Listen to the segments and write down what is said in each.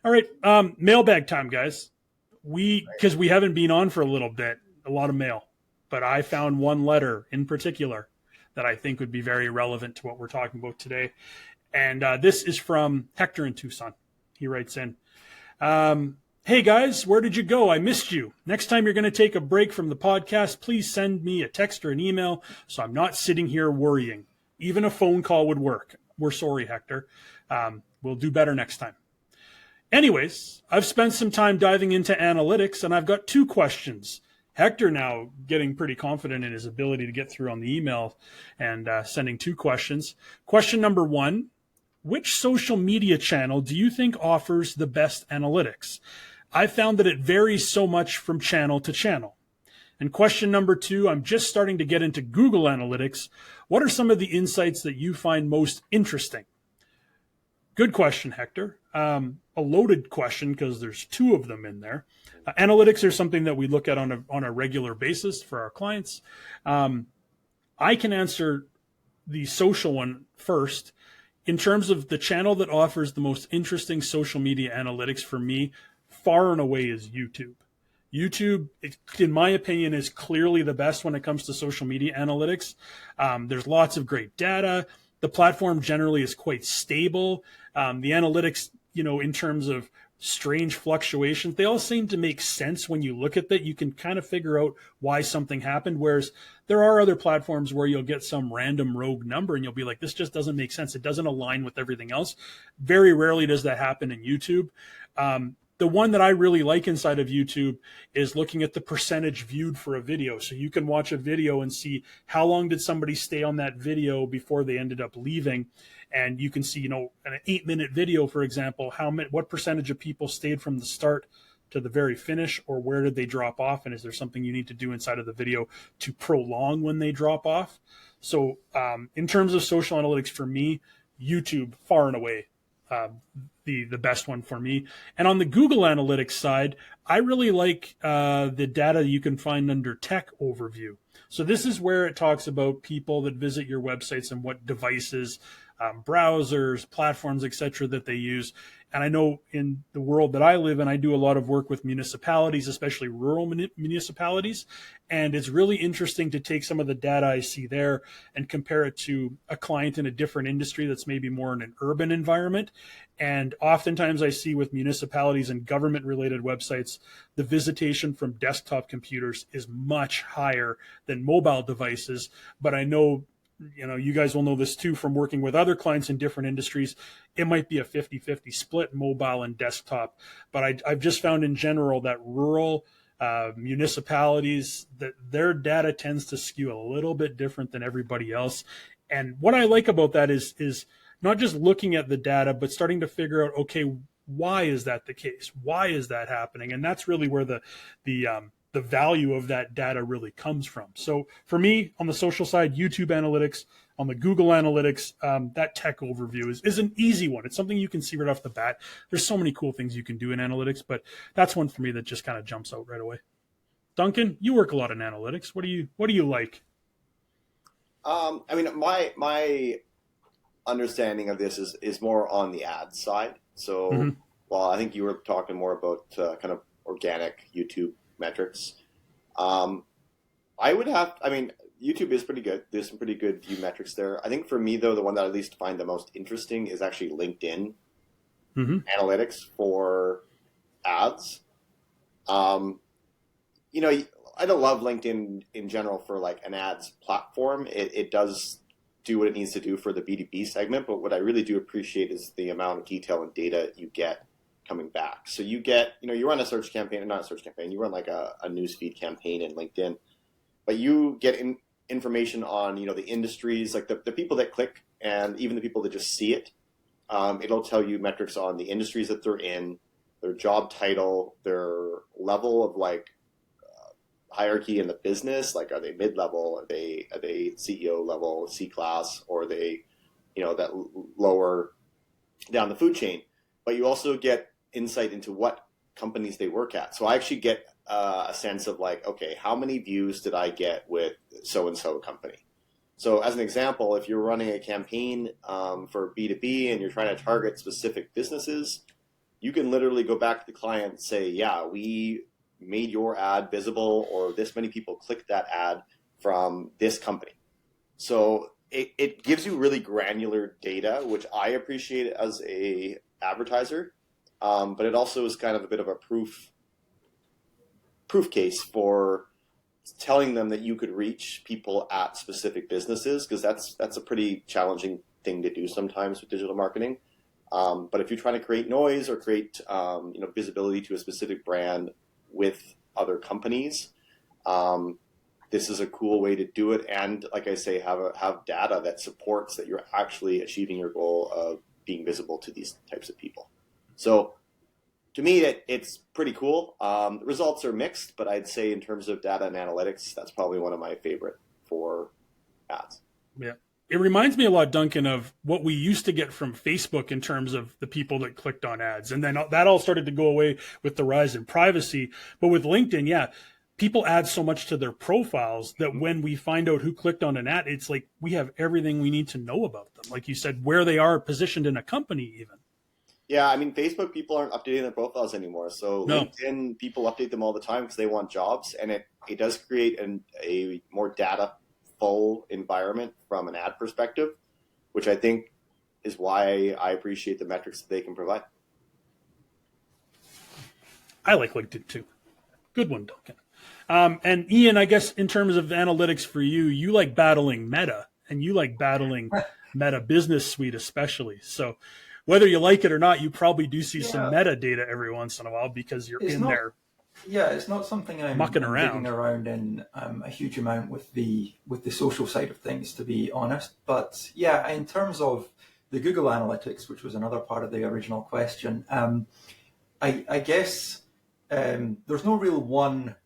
All right, mailbag time, guys. Because we haven't been on for a little bit, a lot of mail, but I found one letter in particular that I think would be very relevant to what we're talking about today. And this is from Hector in Tucson. He writes in, hey guys, where did you go? I missed you. Next time you're going to take a break from the podcast, please send me a text or an email so I'm not sitting here worrying. Even a phone call would work. We're sorry, Hector. We'll do better next time. Anyways, I've spent some time diving into analytics, and I've got two questions. Hector now getting pretty confident in his ability to get through on the email and sending two questions. Question number one, which social media channel do you think offers the best analytics? I found that it varies so much from channel to channel. And question number two, I'm just starting to get into Google Analytics. What are some of the insights that you find most interesting? Good question, Hector. A loaded question because there's two of them in there. Analytics are something that we look at on a regular basis for our clients. I can answer the social one first. In terms of the channel that offers the most interesting social media analytics for me, far and away is YouTube. YouTube, in my opinion, is clearly the best when it comes to social media analytics. There's lots of great data. The platform generally is quite stable. The analytics, in terms of strange fluctuations, they all seem to make sense when you look at that. You can kind of figure out why something happened, whereas there are other platforms where you'll get some random rogue number and you'll be like, this just doesn't make sense. It doesn't align with everything else. Very rarely does that happen in YouTube. The one that I really like inside of YouTube is looking at the percentage viewed for a video. So you can watch a video and see how long did somebody stay on that video before they ended up leaving. And you can see, an 8-minute video, for example, what percentage of people stayed from the start to the very finish, or where did they drop off? And is there something you need to do inside of the video to prolong when they drop off? So in terms of social analytics, for me, YouTube far and away the best one for me. And on the Google Analytics side, I really like the data you can find under Tech Overview. So this is where it talks about people that visit your websites and what devices, browsers, platforms, etc. that they use. And I know in the world that I live in, I do a lot of work with municipalities, especially rural municipalities. And it's really interesting to take some of the data I see there and compare it to a client in a different industry that's maybe more in an urban environment. And oftentimes I see with municipalities and government related websites, the visitation from desktop computers is much higher than mobile devices. But I know, you guys will know this too from working with other clients in different industries. It might be a 50-50 split, mobile and desktop. But I've just found in general that rural municipalities, that their data tends to skew a little bit different than everybody else. And what I like about that is not just looking at the data, but starting to figure out, okay, why is that the case? Why is that happening? And that's really where the value of that data really comes from. So for me, on the social side, YouTube Analytics, on the Google Analytics, that Tech Overview is an easy one. It's something you can see right off the bat. There's so many cool things you can do in analytics, but that's one for me that just kind of jumps out right away. Duncan, you work a lot in analytics. What do you like? My understanding of this is more on the ad side. So, Well, I think you were talking more about kind of organic YouTube metrics. YouTube is pretty good. There's some pretty good view metrics there. I think for me, though, the one that I at least find the most interesting is actually LinkedIn analytics for ads. I don't love LinkedIn in general for like an ads platform. It does do what it needs to do for the B2B segment, but what I really do appreciate is the amount of detail and data you get coming back. So you get, you run a search campaign, not a search campaign, you run like a newsfeed campaign in LinkedIn, but you get information on, the industries, like the people that click and even the people that just see it. It'll tell you metrics on the industries that they're in, their job title, their level of hierarchy in the business. Like, are they mid-level? Are they CEO level, C-class, or are they, that lower down the food chain? But you also get insight into what companies they work at. So I actually get a sense of okay, how many views did I get with so-and-so company? So as an example, if you're running a campaign for B2B and you're trying to target specific businesses, you can literally go back to the client and say, yeah, we made your ad visible, or this many people clicked that ad from this company. So it gives you really granular data, which I appreciate as a advertiser, but it also is kind of a bit of a proof case for telling them that you could reach people at specific businesses, because that's a pretty challenging thing to do sometimes with digital marketing. But if you're trying to create noise or create visibility to a specific brand with other companies, this is a cool way to do it. And like I say, have data that supports that you're actually achieving your goal of being visible to these types of people. So to me, it's pretty cool. The results are mixed, but I'd say in terms of data and analytics, that's probably one of my favorite for ads. Yeah. It reminds me a lot, Duncan, of what we used to get from Facebook in terms of the people that clicked on ads. And then that all started to go away with the rise in privacy. But with LinkedIn, yeah, people add so much to their profiles that when we find out who clicked on an ad, it's like we have everything we need to know about them. Like you said, where they are positioned in a company even. Yeah, I mean, Facebook people aren't updating their profiles anymore. So No. LinkedIn people update them all the time because they want jobs. And it does create a more data full environment from an ad perspective, which I think is why I appreciate the metrics that they can provide. I like LinkedIn too. Good one, Duncan. And Ian, I guess in terms of analytics for you, you like battling Meta, and you like battling Meta Business Suite especially. So whether you like it or not, you probably do see some metadata every once in a while because you're there. Yeah, it's not something I'm mucking around. digging around in a huge amount with the social side of things, to be honest. But yeah, in terms of the Google Analytics, which was another part of the original question, I guess there's no real one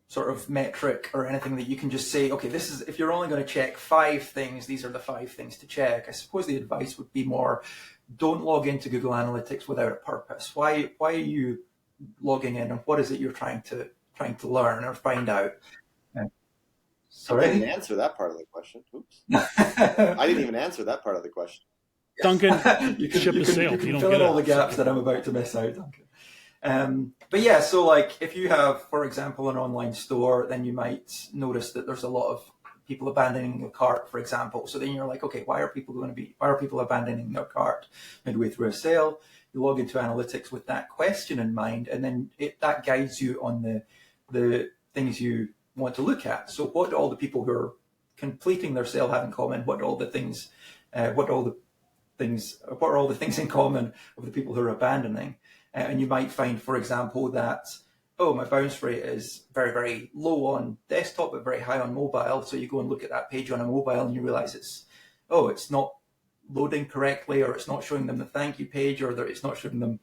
sort of metric or anything that you can just say, okay, this is, if you're only going to check 5 things, these are the 5 things to check. I suppose the advice would be more, don't log into Google Analytics without a purpose. Why are you logging in, and what is it you're trying to learn or find out? Sorry, I didn't answer that part of the question. Oops. I didn't even answer that part of the question. Duncan, you can fill in all the gaps that I'm about to miss out, Duncan. But yeah, so like if you have, for example, an online store, then you might notice that there's a lot of people abandoning the cart, for example. So then you're like, okay, why are people abandoning their cart midway through a sale? You log into analytics with that question in mind, and then that guides you on the things you want to look at. So what do all the people who are completing their sale have in common? What are all the things in common of the people who are abandoning? And you might find, for example, that, oh, my bounce rate is very, very low on desktop, but very high on mobile. So you go and look at that page on a mobile and you realize it's not loading correctly, or it's not showing them the thank you page, or it's not showing them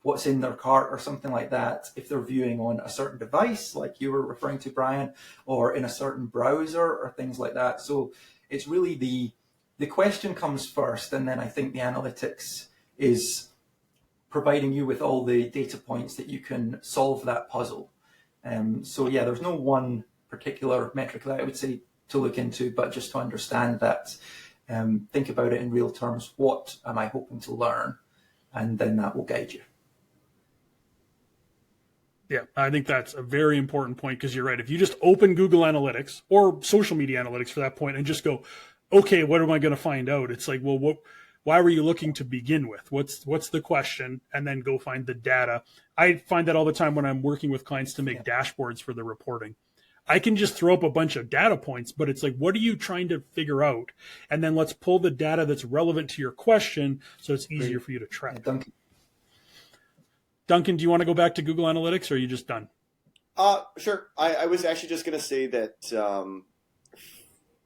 what's in their cart or something like that. If they're viewing on a certain device, like you were referring to, Brian, or in a certain browser or things like that. So it's really the question comes first, and then I think the analytics is providing you with all the data points that you can solve that puzzle. So yeah, there's no one particular metric that I would say to look into, but just to understand that, think about it in real terms. What am I hoping to learn? And then that will guide you. Yeah, I think that's a very important point, because you're right. If you just open Google Analytics or social media analytics for that point and just go, okay, what am I going to find out? It's like, well, why were you looking to begin with? What's the question? And then go find the data. I find that all the time when I'm working with clients to make dashboards for the reporting. I can just throw up a bunch of data points, but it's like, what are you trying to figure out? And then let's pull the data that's relevant to your question so it's easier for you to track. Duncan, do you want to go back to Google Analytics, or are you just done? Sure. I was actually just going to say that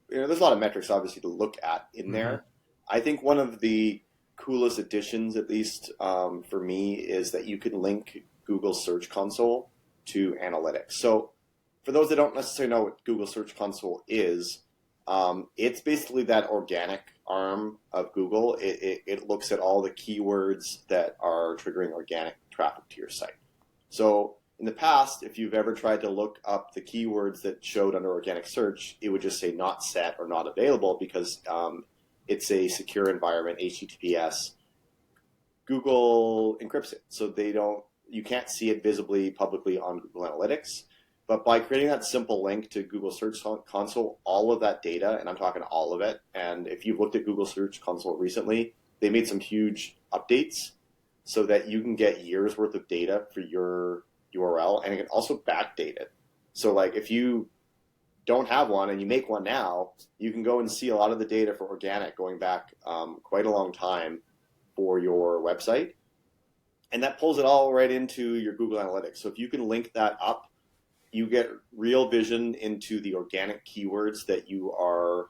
there's a lot of metrics obviously to look at in there. I think one of the coolest additions, at least for me, is that you can link Google Search Console to analytics. So for those that don't necessarily know what Google Search Console is, it's basically that organic arm of Google. It looks at all the keywords that are triggering organic traffic to your site. So in the past, if you've ever tried to look up the keywords that showed under organic search, it would just say not set or not available, because it's a secure environment, HTTPS. Google encrypts it, so you can't see it visibly publicly on Google Analytics. But by creating that simple link to Google Search Console, all of that data, and I'm talking all of it, and if you've looked at Google Search Console recently, they made some huge updates so that you can get years worth of data for your URL, and it can also backdate it. So like if you don't have one and you make one now, you can go and see a lot of the data for organic going back quite a long time for your website. And that pulls it all right into your Google Analytics. So if you can link that up, you get real vision into the organic keywords that you are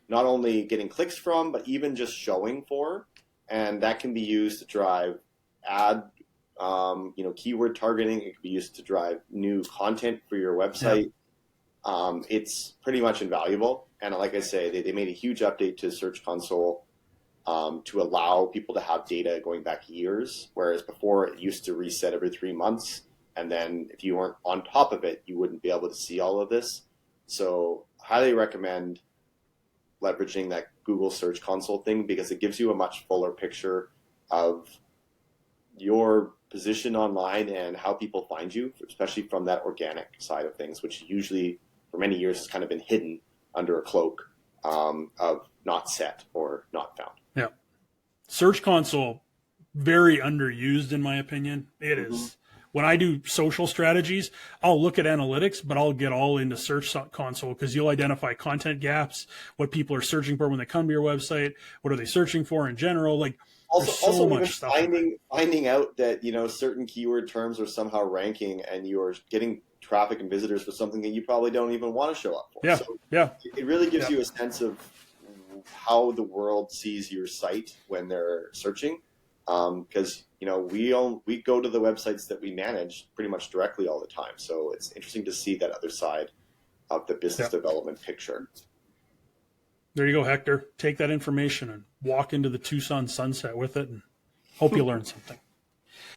not only getting clicks from, but even just showing for. And that can be used to drive ad, keyword targeting. It can be used to drive new content for your website. Yeah. It's pretty much invaluable. And like I say, they made a huge update to Search Console to allow people to have data going back years, whereas before it used to reset every 3 months. And then if you weren't on top of it, you wouldn't be able to see all of this. So highly recommend leveraging that Google Search Console thing because it gives you a much fuller picture of your position online and how people find you, especially from that organic side of things, which usually for many years has kind of been hidden under a cloak of not set or not found. Yeah. Search Console, very underused in my opinion. It is. When I do social strategies, I'll look at analytics, but I'll get all into Search Console because you'll identify content gaps, what people are searching for when they come to your website, what are they searching for in general. Like also much stuff. Finding out that certain keyword terms are somehow ranking, and you're getting traffic and visitors for something that you probably don't even want to show up for. Yeah, so yeah. It really gives you a sense of how the world sees your site when they're searching. Because we go to the websites that we manage pretty much directly all the time, so it's interesting to see that other side of the business development picture. There you go, Hector. Take that information and walk into the Tucson sunset with it, and hope you learn something.